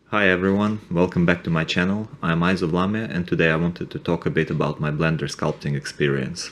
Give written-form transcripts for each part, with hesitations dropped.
Hi everyone, welcome back to my channel. I'm Lamia and today I wanted to talk a bit about my Blender sculpting experience.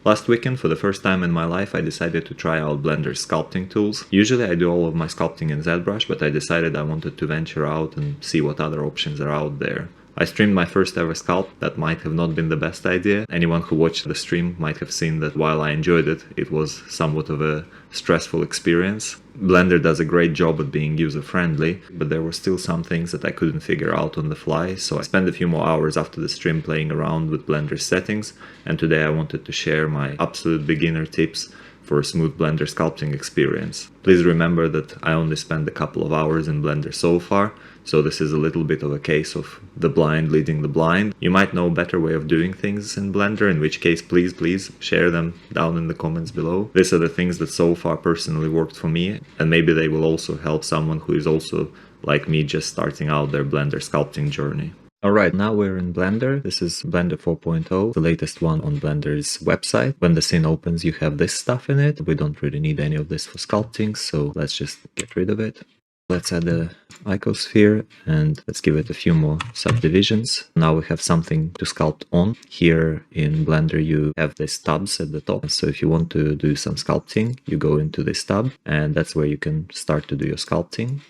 Last weekend, for the first time in my life, I decided to try out Blender's sculpting tools. Usually I do all of my sculpting in ZBrush, but I decided I wanted to venture out and see what other options are out there. I streamed my first ever sculpt. That might have not been the best idea. Anyone who watched the stream might have seen that while I enjoyed it, it was somewhat of a stressful experience. Blender does a great job at being user-friendly, but there were still some things that I couldn't figure out on the fly, so I spent a few more hours after the stream playing around with Blender's settings, and today I wanted to share my absolute beginner tips for a smooth Blender sculpting experience. Please remember that I only spent a couple of hours in Blender so far, so this is a little bit of a case of the blind leading the blind. You might know a better way of doing things in Blender, in which case please share them down in the comments below. These are the things that so far personally worked for me, and maybe they will also help someone who is also like me, just starting out their Blender sculpting journey. Alright, now we're in Blender. This is Blender 4.0, the latest one on Blender's website. When the scene opens, you have this stuff in it. We don't really need any of this for sculpting, so let's just get rid of it. Let's add the icosphere and let's give it a few more subdivisions. Now we have something to sculpt on. Here in Blender you have these tabs at the top. So if you want to do some sculpting, you go into this tab and that's where you can start to do your sculpting.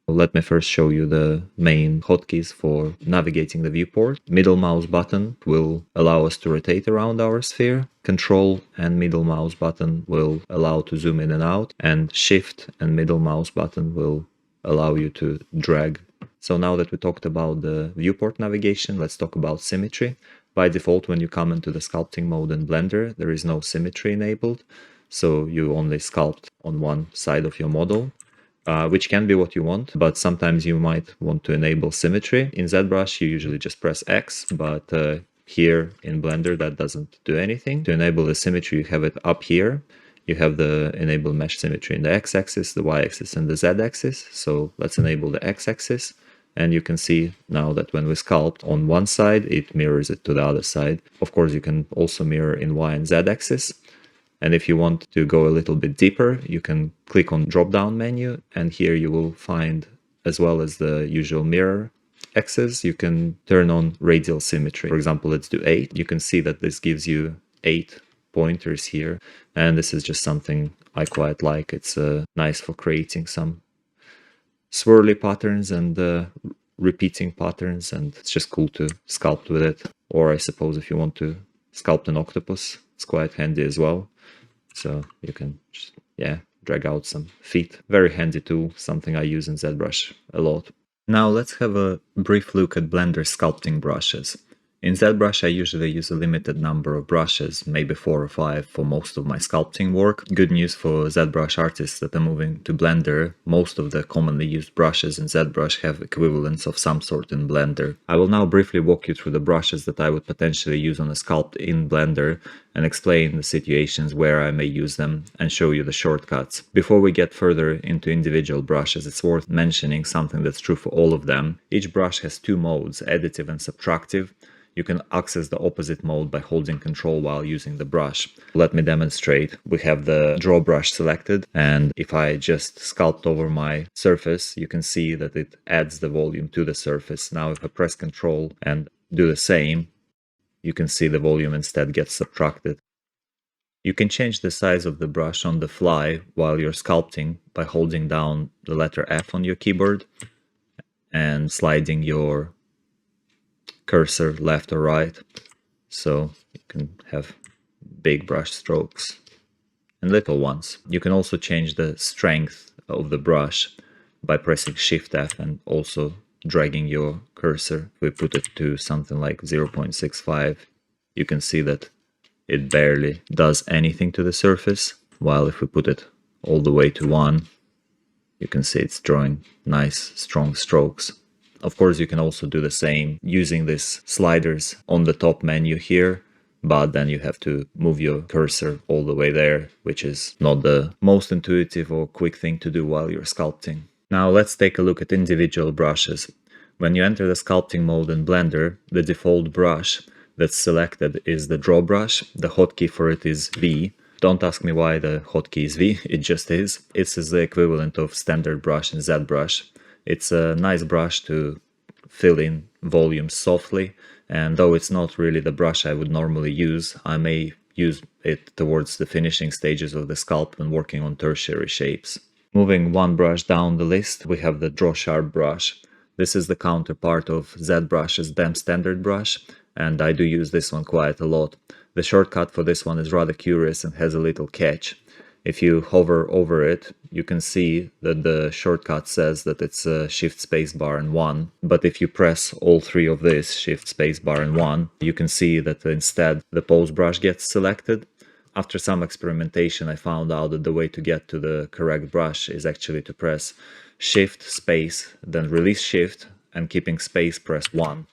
Let me first show you the main hotkeys for navigating the viewport. Middle mouse button will allow us to rotate around our sphere. Control and middle mouse button will allow to zoom in and out. And Shift and middle mouse button will allow you to drag. So now that we talked about the viewport navigation, let's talk about symmetry. By default, when you come into the sculpting mode in Blender, there is no symmetry enabled. So you only sculpt on one side of your model. Which can be what you want, but sometimes you might want to enable symmetry. In ZBrush you usually just press X, but here in Blender that doesn't do anything. To enable the symmetry you have it up here. You have the enable mesh symmetry in the X-axis, the Y-axis and the Z-axis. So let's enable the X-axis and you can see now that when we sculpt on one side it mirrors it to the other side. Of course you can also mirror in Y and Z-axis. And if you want to go a little bit deeper, you can click on drop-down menu, and here you will find, as well as the usual mirror axis, you can turn on radial symmetry. For example, let's do 8. You can see that this gives you 8 pointers here, and this is just something I quite like. It's nice for creating some swirly patterns and repeating patterns, and it's just cool to sculpt with it. Or I suppose if you want to sculpt an octopus, it's quite handy as well. So you can just, drag out some feet. Very handy tool, something I use in ZBrush a lot. Now let's have a brief look at Blender sculpting brushes. In ZBrush I usually use a limited number of brushes, maybe 4 or 5 for most of my sculpting work. Good news for ZBrush artists that are moving to Blender, most of the commonly used brushes in ZBrush have equivalents of some sort in Blender. I will now briefly walk you through the brushes that I would potentially use on a sculpt in Blender and explain the situations where I may use them and show you the shortcuts. Before we get further into individual brushes, it's worth mentioning something that's true for all of them. Each brush has 2 modes, additive and subtractive. You can access the opposite mode by holding Control while using the brush. Let me demonstrate. We have the draw brush selected, and if I just sculpt over my surface, you can see that it adds the volume to the surface. Now if I press Control and do the same, you can see the volume instead gets subtracted. You can change the size of the brush on the fly while you're sculpting by holding down the letter F on your keyboard and sliding your cursor left or right, so you can have big brush strokes and little ones. You can also change the strength of the brush by pressing Shift F and also dragging your cursor. If we put it to something like 0.65, you can see that it barely does anything to the surface, while if we put it all the way to 1, you can see it's drawing nice strong strokes. Of course, you can also do the same using these sliders on the top menu here, but then you have to move your cursor all the way there, which is not the most intuitive or quick thing to do while you're sculpting. Now let's take a look at individual brushes. When you enter the sculpting mode in Blender, the default brush that's selected is the draw brush. The hotkey for it is V. Don't ask me why the hotkey is V, it just is. It's the equivalent of standard brush in ZBrush. It's a nice brush to fill in volumes softly, and though it's not really the brush I would normally use, I may use it towards the finishing stages of the sculpt when working on tertiary shapes. Moving one brush down the list, we have the Draw Sharp brush. This is the counterpart of ZBrush's Damp Standard brush, and I do use this one quite a lot. The shortcut for this one is rather curious and has a little catch. If you hover over it, you can see that the shortcut says that it's Shift Spacebar and 1, but if you press all three of this, Shift Spacebar and 1, you can see that instead the pose brush gets selected. After some experimentation, I found out that the way to get to the correct brush is actually to press Shift, Space, then release Shift, and keeping space press 1.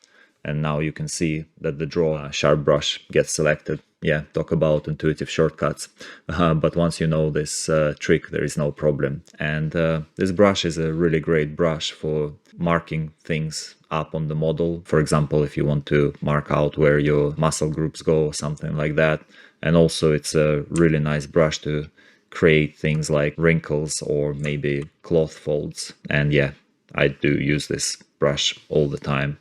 And now you can see that the Draw Sharp brush gets selected. Yeah, talk about intuitive shortcuts. But once you know this trick, there is no problem. And this brush is a really great brush for marking things up on the model. For example, if you want to mark out where your muscle groups go or something like that. And also it's a really nice brush to create things like wrinkles or maybe cloth folds. And yeah, I do use this brush all the time.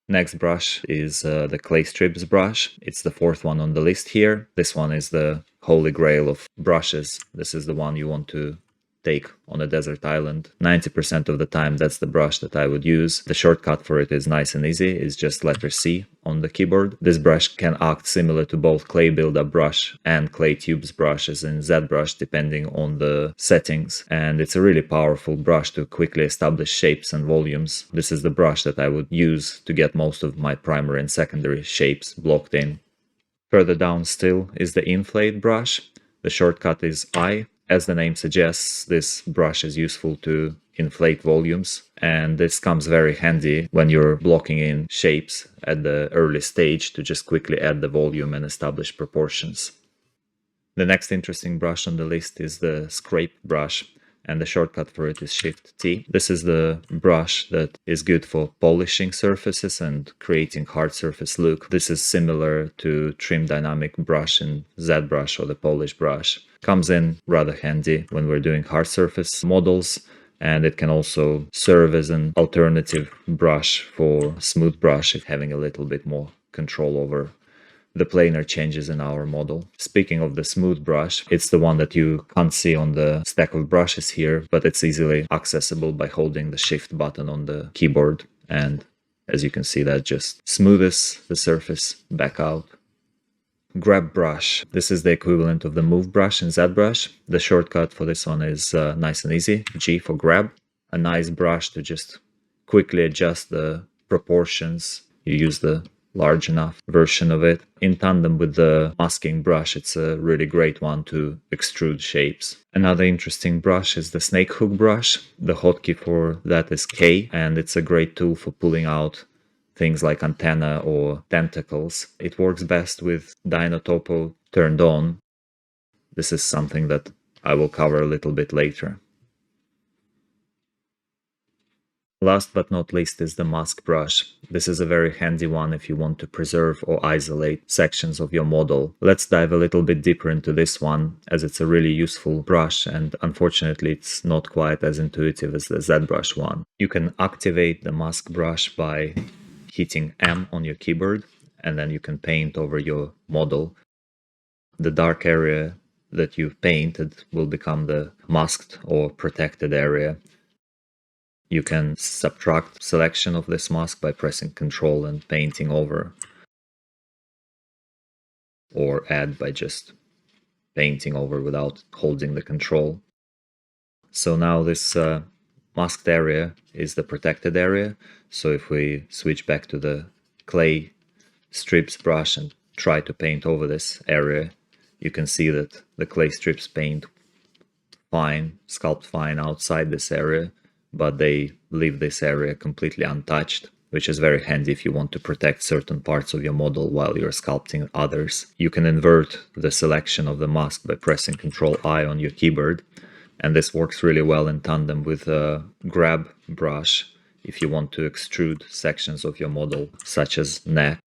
Next brush is the Clay Strips brush. It's the fourth one on the list here. This one is the holy grail of brushes. This is the one you want to take on a desert island. 90% of the time that's the brush that I would use. The shortcut for it is nice and easy. It's just letter C on the keyboard. This brush can act similar to both Clay Buildup brush and Clay Tubes brushes in ZBrush depending on the settings. And it's a really powerful brush to quickly establish shapes and volumes. This is the brush that I would use to get most of my primary and secondary shapes blocked in. Further down still is the Inflate brush. The shortcut is I. As the name suggests, this brush is useful to inflate volumes, and this comes very handy when you're blocking in shapes at the early stage to just quickly add the volume and establish proportions. The next interesting brush on the list is the Scrape brush, and the shortcut for it is Shift T. This is the brush that is good for polishing surfaces and creating hard surface look. This is similar to Trim Dynamic brush in ZBrush or the Polish brush. Comes in rather handy when we're doing hard surface models, and it can also serve as an alternative brush for smooth brush if having a little bit more control over the planar changes in our model. Speaking of the smooth brush, it's the one that you can't see on the stack of brushes here, but it's easily accessible by holding the Shift button on the keyboard. And as you can see, that just smoothes the surface back out. Grab brush. This is the equivalent of the Move brush in ZBrush. The shortcut for this one is nice and easy. G for grab. A nice brush to just quickly adjust the proportions. You use the large enough version of it. In tandem with the masking brush, it's a really great one to extrude shapes. Another interesting brush is the Snake Hook brush. The hotkey for that is K, and it's a great tool for pulling out things like antenna or tentacles. It works best with Dyntopo turned on. This is something that I will cover a little bit later. Last but not least is the mask brush. This is a very handy one if you want to preserve or isolate sections of your model. Let's dive a little bit deeper into this one, as it's a really useful brush, and unfortunately it's not quite as intuitive as the ZBrush one. You can activate the mask brush by hitting M on your keyboard, and then you can paint over your model. The dark area that you've painted will become the masked or protected area. You can subtract selection of this mask by pressing Ctrl and painting over, or add by just painting over without holding the Ctrl. So now this masked area is the protected area. So if we switch back to the Clay Strips brush and try to paint over this area, you can see that the Clay Strips paint fine, sculpt fine outside this area, but they leave this area completely untouched, which is very handy if you want to protect certain parts of your model while you're sculpting others. You can invert the selection of the mask by pressing Ctrl-I on your keyboard, and this works really well in tandem with a grab brush if you want to extrude sections of your model, such as neck.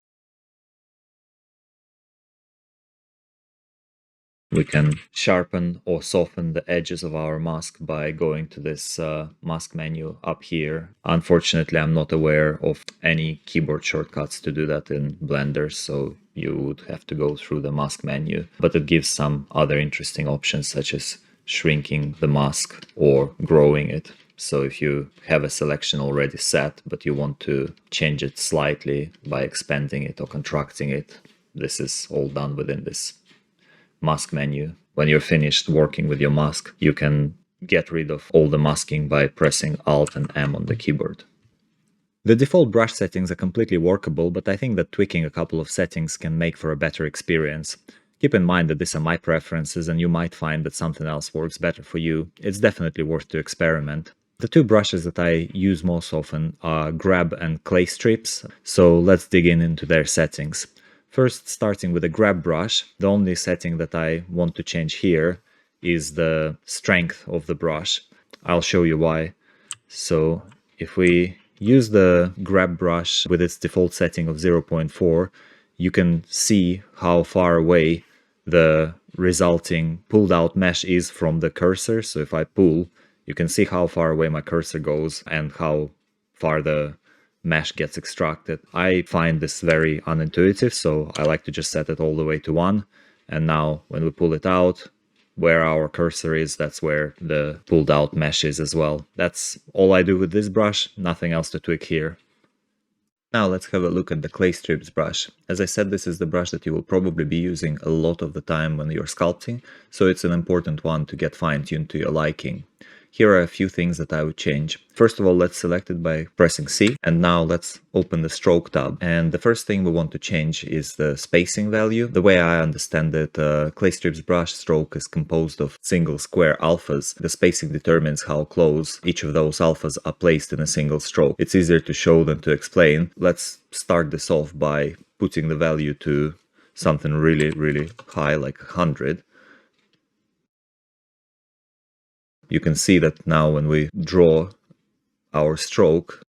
We can sharpen or soften the edges of our mask by going to this mask menu up here. Unfortunately, I'm not aware of any keyboard shortcuts to do that in Blender, so you would have to go through the mask menu. But it gives some other interesting options, such as shrinking the mask or growing it. So if you have a selection already set, but you want to change it slightly by expanding it or contracting it, this is all done within this mask menu. When you're finished working with your mask, you can get rid of all the masking by pressing Alt and M on the keyboard. The default brush settings are completely workable, but I think that tweaking a couple of settings can make for a better experience. Keep in mind that these are my preferences and you might find that something else works better for you. It's definitely worth to experiment. The two brushes that I use most often are grab and clay strips, so let's dig into their settings. First, starting with a grab brush, the only setting that I want to change here is the strength of the brush. I'll show you why. So if we use the grab brush with its default setting of 0.4, you can see how far away the resulting pulled out mesh is from the cursor. So if I pull, you can see how far away my cursor goes and how far the mesh gets extracted. I find this very unintuitive, so I like to just set it all the way to 1. And now when we pull it out, where our cursor is, that's where the pulled out mesh is as well. That's all I do with this brush, nothing else to tweak here. Now let's have a look at the clay strips brush. As I said, this is the brush that you will probably be using a lot of the time when you're sculpting, so it's an important one to get fine-tuned to your liking. Here are a few things that I would change. First of all, let's select it by pressing C, and now let's open the stroke tab. And the first thing we want to change is the spacing value. The way I understand it, clay strips brush stroke is composed of single square alphas. The spacing determines how close each of those alphas are placed in a single stroke. It's easier to show than to explain. Let's start this off by putting the value to something really high, like 100. You can see that now when we draw our stroke,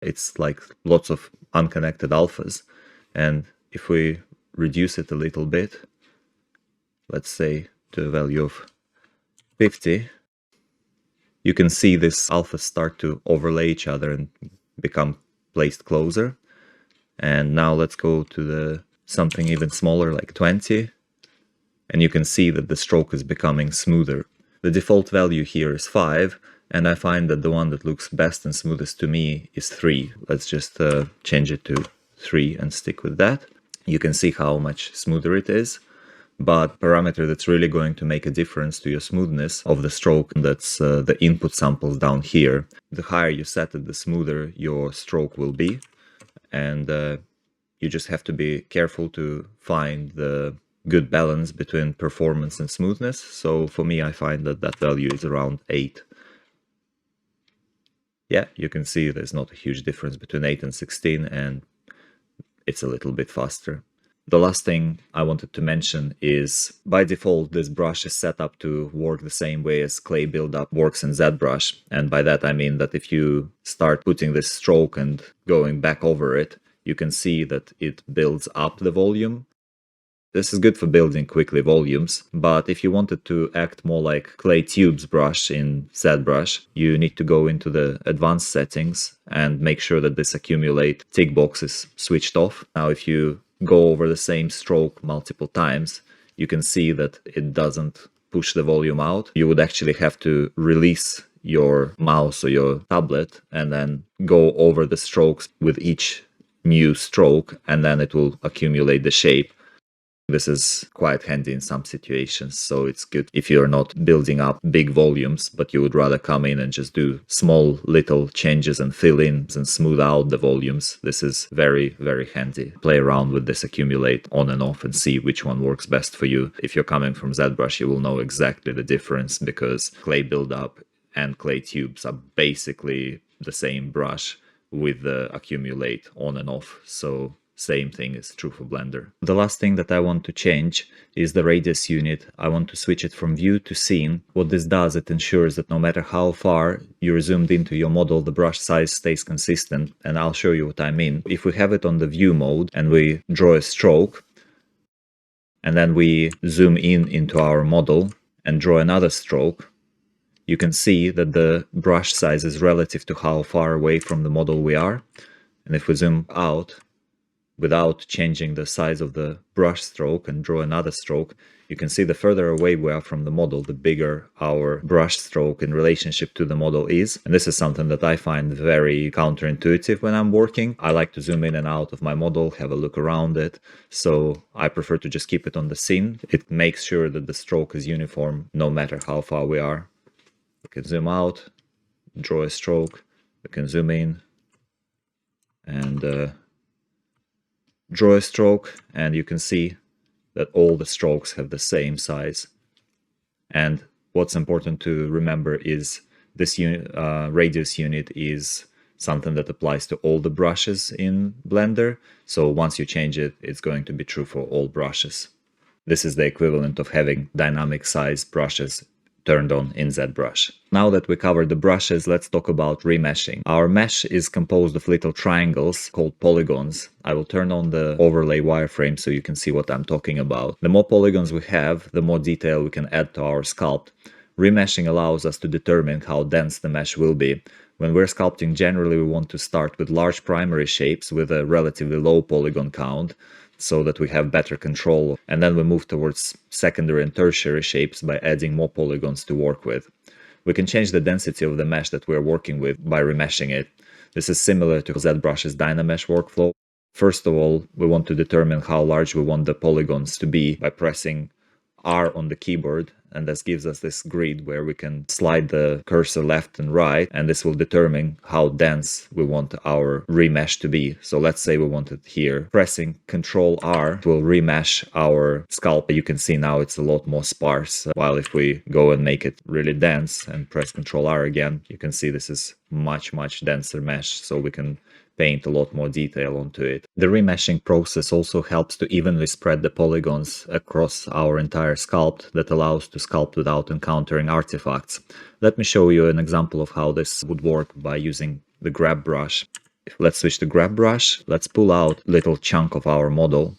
it's like lots of unconnected alphas. And if we reduce it a little bit, let's say to a value of 50, you can see this alphas start to overlay each other and become placed closer. And now let's go to the something even smaller, like 20, and you can see that the stroke is becoming smoother. The default value here is 5, and I find that the one that looks best and smoothest to me is 3. Let's just change it to 3 and stick with that. You can see how much smoother it is, but parameter that's really going to make a difference to your smoothness of the stroke, that's the input samples down here. The higher you set it, the smoother your stroke will be, and you just have to be careful to find the good balance between performance and smoothness. So for me, I find that that value is around 8. Yeah, you can see there's not a huge difference between 8 and 16, and it's a little bit faster. The last thing I wanted to mention is, by default, this brush is set up to work the same way as clay buildup works in ZBrush. And by that I mean that if you start putting this stroke and going back over it, you can see that it builds up the volume. This is good for building quickly volumes, but if you wanted to act more like clay tubes brush in ZBrush, you need to go into the advanced settings and make sure that this accumulate tick box is switched off. Now if you go over the same stroke multiple times, you can see that it doesn't push the volume out. You would actually have to release your mouse or your tablet and then go over the strokes with each new stroke, and then it will accumulate the shape. This is quite handy in some situations, so it's good if you're not building up big volumes, but you would rather come in and just do small little changes and fill in and smooth out the volumes. This is very handy. Play around with this accumulate on and off and see which one works best for you. If you're coming from ZBrush, you will know exactly the difference, because clay buildup and clay tubes are basically the same brush with the accumulate on and off, so same thing is true for Blender. The last thing that I want to change is the radius unit. I want to switch it from view to scene. What this does, it ensures that no matter how far you're zoomed into your model, the brush size stays consistent, and I'll show you what I mean. If we have it on the view mode and we draw a stroke, and then we zoom in into our model and draw another stroke, you can see that the brush size is relative to how far away from the model we are. And if we zoom out without changing the size of the brush stroke and draw another stroke, you can see the further away we are from the model, the bigger our brush stroke in relationship to the model is. And this is something that I find very counterintuitive when I'm working. I like to zoom in and out of my model, have a look around it. So I prefer to just keep it on the scene. It makes sure that the stroke is uniform no matter how far we are. We can zoom out, draw a stroke, we can zoom in and draw a stroke, and you can see that all the strokes have the same size. And what's important to remember is this radius unit is something that applies to all the brushes in Blender. So once you change it, it's going to be true for all brushes. This is the equivalent of having dynamic size brushes turned on in ZBrush. Now that we covered the brushes, let's talk about remeshing. Our mesh is composed of little triangles called polygons. I will turn on the overlay wireframe so you can see what I'm talking about. The more polygons we have, the more detail we can add to our sculpt. Remeshing allows us to determine how dense the mesh will be. When we're sculpting, generally we want to start with large primary shapes with a relatively low polygon count, so that we have better control, and then we move towards secondary and tertiary shapes by adding more polygons to work with. We can change the density of the mesh that we're working with by remeshing it. This is similar to ZBrush's Dynamesh workflow. First of all, we want to determine how large we want the polygons to be by pressing R on the keyboard, and this gives us this grid where we can slide the cursor left and right, and this will determine how dense we want our remesh to be. So let's say we want it here. Pressing Ctrl R will remesh our sculpt. You can see now it's a lot more sparse, while if we go and make it really dense and press Ctrl R again, you can see this is much denser mesh, so we can paint a lot more detail onto it. The remeshing process also helps to evenly spread the polygons across our entire sculpt, that allows to sculpt without encountering artifacts. Let me show you an example of how this would work by using the grab brush. Let's switch to grab brush. Let's pull out a little chunk of our model.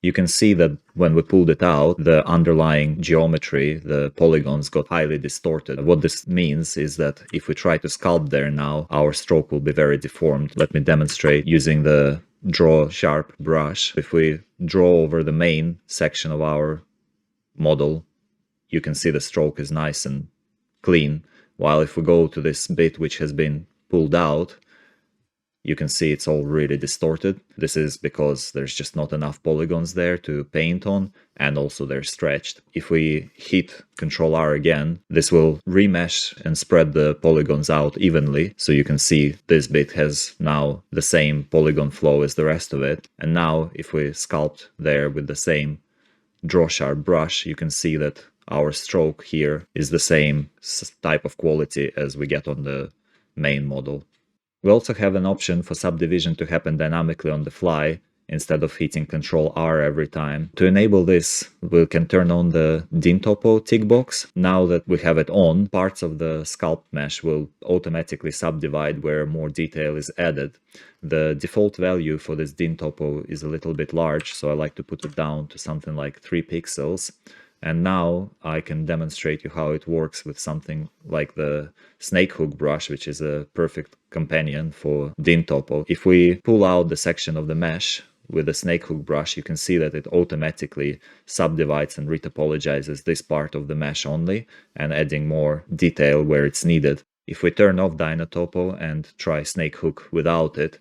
You can see that when we pulled it out, the underlying geometry, the polygons, got highly distorted. What this means is that if we try to sculpt there now, our stroke will be very deformed. Let me demonstrate using the Draw Sharp brush. If we draw over the main section of our model, you can see the stroke is nice and clean, while if we go to this bit which has been pulled out, you can see it's all really distorted. This is because there's just not enough polygons there to paint on, and also they're stretched. If we hit Ctrl R again, this will remesh and spread the polygons out evenly, so you can see this bit has now the same polygon flow as the rest of it. And now if we sculpt there with the same Draw Sharp brush, you can see that our stroke here is the same type of quality as we get on the main model. We also have an option for subdivision to happen dynamically on the fly, instead of hitting Ctrl R every time. To enable this, we can turn on the Dyntopo tick box. Now that we have it on, parts of the sculpt mesh will automatically subdivide where more detail is added. The default value for this Dyntopo is a little bit large, so I like to put it down to something like 3 pixels. And now I can demonstrate you how it works with something like the snake hook brush, which is a perfect companion for Dyntopo. If we pull out the section of the mesh with the snake hook brush, you can see that it automatically subdivides and retopologizes this part of the mesh only, and adding more detail where it's needed. If we turn off Dyntopo and try snake hook without it,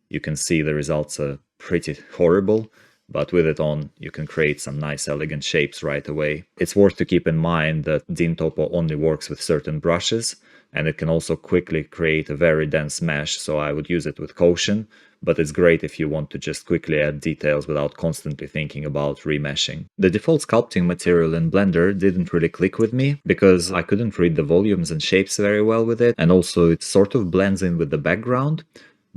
you can see the results are pretty horrible. But with it on, you can create some nice elegant shapes right away. It's worth to keep in mind that Dyntopo only works with certain brushes, and it can also quickly create a very dense mesh, so I would use it with caution, but it's great if you want to just quickly add details without constantly thinking about remeshing. The default sculpting material in Blender didn't really click with me, because I couldn't read the volumes and shapes very well with it, and also it sort of blends in with the background.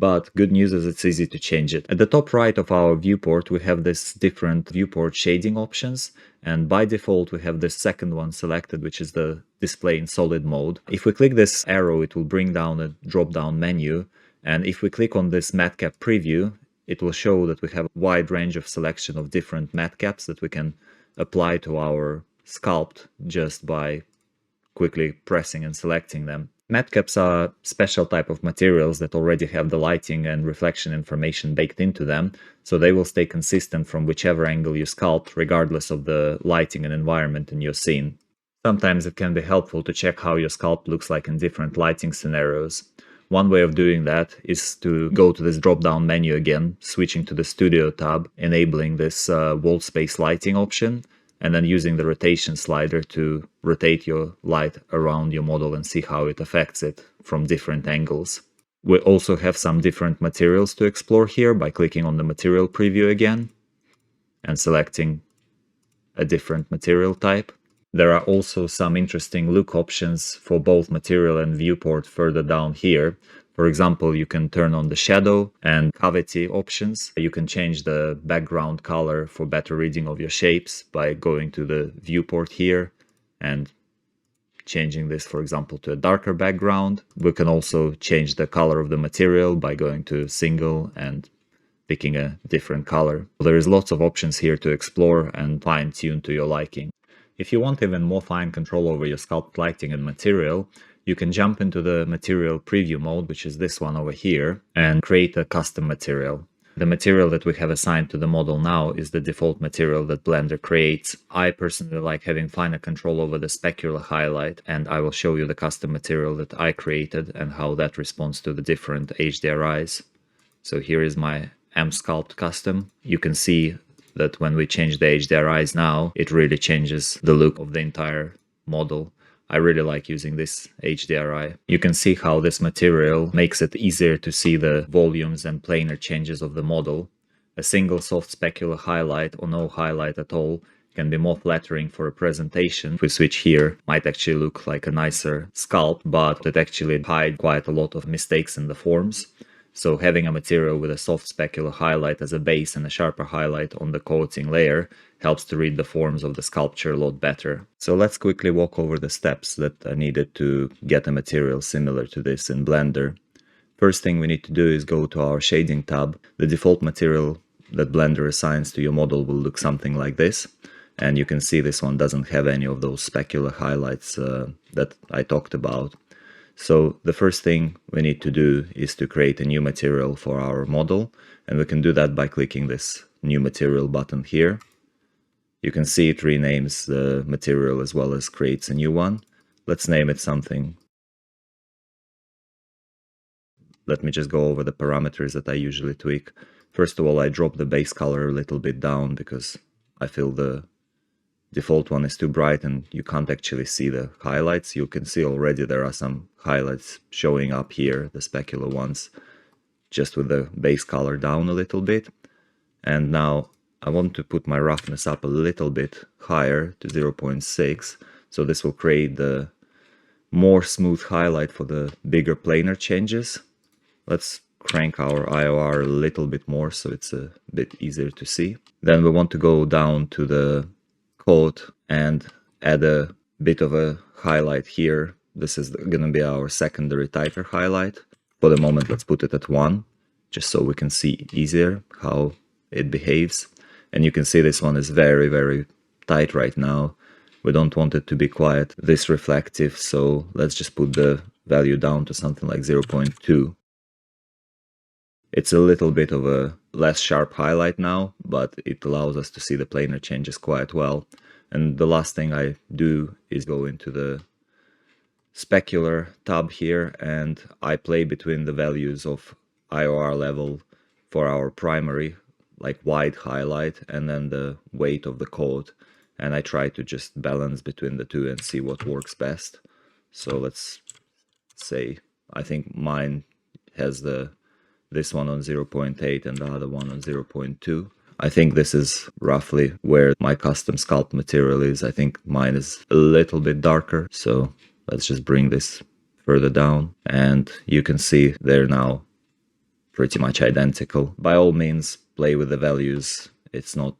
But good news is it's easy to change it. At the top right of our viewport, we have this different viewport shading options, and by default we have this second one selected, which is the display in solid mode. If we click this arrow, it will bring down a drop-down menu, and if we click on this Matcap preview, it will show that we have a wide range of selection of different matcaps that we can apply to our sculpt just by quickly pressing and selecting them. Matcaps are special type of materials that already have the lighting and reflection information baked into them, so they will stay consistent from whichever angle you sculpt, regardless of the lighting and environment in your scene. Sometimes it can be helpful to check how your sculpt looks like in different lighting scenarios. One way of doing that is to go to this drop-down menu again, switching to the Studio tab, enabling this wall space lighting option, and then using the rotation slider to rotate your light around your model and see how it affects it from different angles. We also have some different materials to explore here by clicking on the material preview again and selecting a different material type. There are also some interesting look options for both material and viewport further down here. For example, you can turn on the shadow and cavity options. You can change the background color for better reading of your shapes by going to the viewport here and changing this, for example, to a darker background. We can also change the color of the material by going to single and picking a different color. There is lots of options here to explore and fine-tune to your liking. If you want even more fine control over your sculpt lighting and material, you can jump into the material preview mode, which is this one over here, and create a custom material. The material that we have assigned to the model now is the default material that Blender creates. I personally like having finer control over the specular highlight, and I will show you the custom material that I created and how that responds to the different HDRIs. So here is my M-Sculpt custom. You can see that when we change the HDRIs now, it really changes the look of the entire model. I really like using this HDRI. You can see how this material makes it easier to see the volumes and planar changes of the model. A single soft specular highlight or no highlight at all can be more flattering for a presentation. If we switch here, might actually look like a nicer sculpt, but it actually hides quite a lot of mistakes in the forms. So having a material with a soft specular highlight as a base and a sharper highlight on the coating layer helps to read the forms of the sculpture a lot better. So let's quickly walk over the steps that are needed to get a material similar to this in Blender. First thing we need to do is go to our shading tab. The default material that Blender assigns to your model will look something like this. And you can see this one doesn't have any of those specular highlights that I talked about. So the first thing we need to do is to create a new material for our model, and we can do that by clicking this new material button here. You can see it renames the material as well as creates a new one. Let's name it something. Let me just go over the parameters that I usually tweak. First of all, I drop the base color a little bit down because I feel the default one is too bright and you can't actually see the highlights. You can see already there are some highlights showing up here, the specular ones, just with the base color down a little bit. And now I want to put my roughness up a little bit higher to 0.6, so this will create the more smooth highlight for the bigger planar changes. Let's crank our IOR a little bit more so it's a bit easier to see. Then we want to go down to the coat and add a bit of a highlight here. This is going to be our secondary tighter highlight. For the moment, let's put it at 1, just so we can see easier how it behaves. And you can see this one is very, very tight right now. We don't want it to be quite this reflective, so let's just put the value down to something like 0.2. It's a little bit of a less sharp highlight now, but it allows us to see the planar changes quite well. And the last thing I do is go into the specular tab here, and I play between the values of IOR level for our primary, like wide highlight, and then the weight of the coat. And I try to just balance between the two and see what works best. So let's say, I think mine has this one on 0.8 and the other one on 0.2. I think this is roughly where my custom sculpt material is. I think mine is a little bit darker, so let's just bring this further down, and you can see they're now pretty much identical. By all means, play with the values. It's not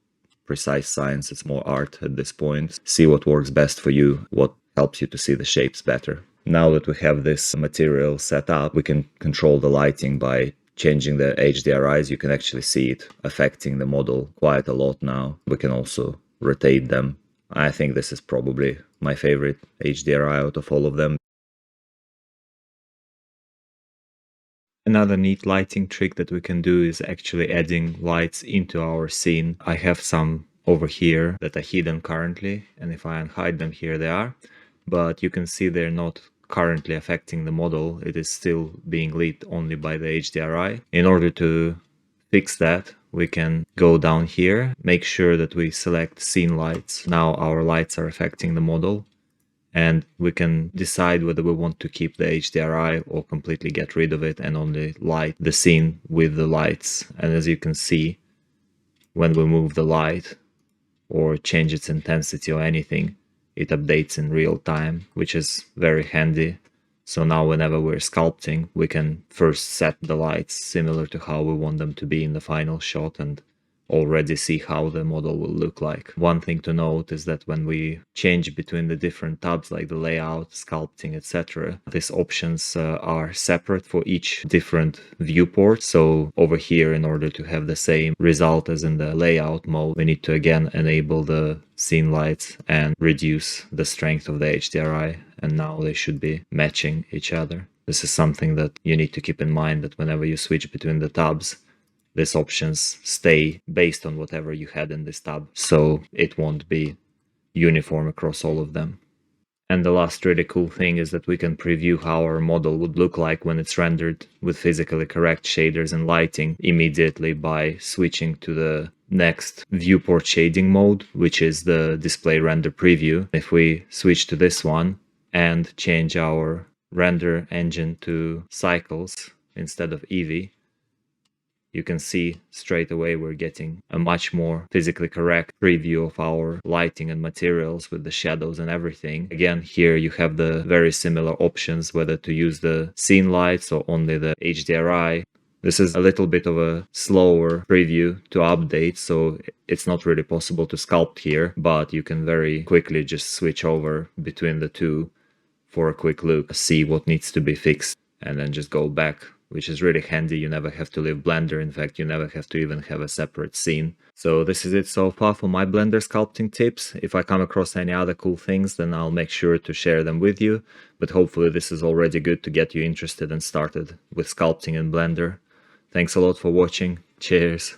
precise science, it's more art at this point. See what works best for you, what helps you to see the shapes better. Now that we have this material set up, we can control the lighting by changing the HDRIs, you can actually see it affecting the model quite a lot now. We can also rotate them. I think this is probably my favorite HDRI out of all of them. Another neat lighting trick that we can do is actually adding lights into our scene. I have some over here that are hidden currently, and if I unhide them, here they are. But you can see they're not currently affecting the model. It is still being lit only by the HDRI. In order to fix that, we can go down here, make sure that we select scene lights. Now our lights are affecting the model, and we can decide whether we want to keep the HDRI or completely get rid of it and only light the scene with the lights. And as you can see, when we move the light or change its intensity or anything, it updates in real time, which is very handy. So now whenever we're sculpting, we can first set the lights similar to how we want them to be in the final shot and already see how the model will look like. One thing to note is that when we change between the different tabs like the layout, sculpting, etc., these options are separate for each different viewport. So over here, in order to have the same result as in the layout mode, we need to again enable the scene lights and reduce the strength of the HDRI, and now they should be matching each other. This is something that you need to keep in mind, that whenever you switch between the tabs, these options stay based on whatever you had in this tab, so it won't be uniform across all of them. And the last really cool thing is that we can preview how our model would look like when it's rendered with physically correct shaders and lighting immediately by switching to the next viewport shading mode, which is the display render preview. If we switch to this one and change our render engine to cycles instead of Eevee, you can see straight away we're getting a much more physically correct preview of our lighting and materials with the shadows and everything. Again, here you have the very similar options, whether to use the scene lights or only the HDRI. This is a little bit of a slower preview to update, so it's not really possible to sculpt here, but you can very quickly just switch over between the two for a quick look, see what needs to be fixed, and then just go back, which is really handy. You never have to leave Blender. In fact, you never have to even have a separate scene. So this is it so far for my Blender sculpting tips. If I come across any other cool things, then I'll make sure to share them with you. But hopefully this is already good to get you interested and started with sculpting in Blender. Thanks a lot for watching. Cheers!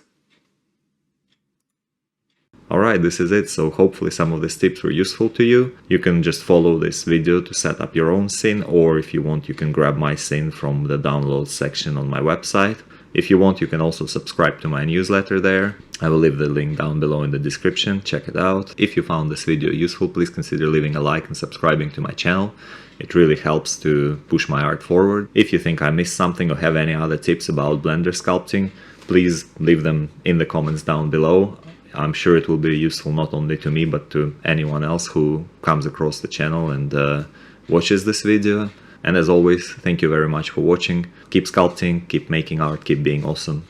Alright, this is it, so hopefully some of these tips were useful to you. You can just follow this video to set up your own scene, or if you want you can grab my scene from the download section on my website. If you want, you can also subscribe to my newsletter there. I will leave the link down below in the description, check it out. If you found this video useful, please consider leaving a like and subscribing to my channel. It really helps to push my art forward. If you think I missed something or have any other tips about Blender sculpting, please leave them in the comments down below. I'm sure it will be useful not only to me, but to anyone else who comes across the channel and watches this video. And as always, thank you very much for watching. Keep sculpting, keep making art, keep being awesome.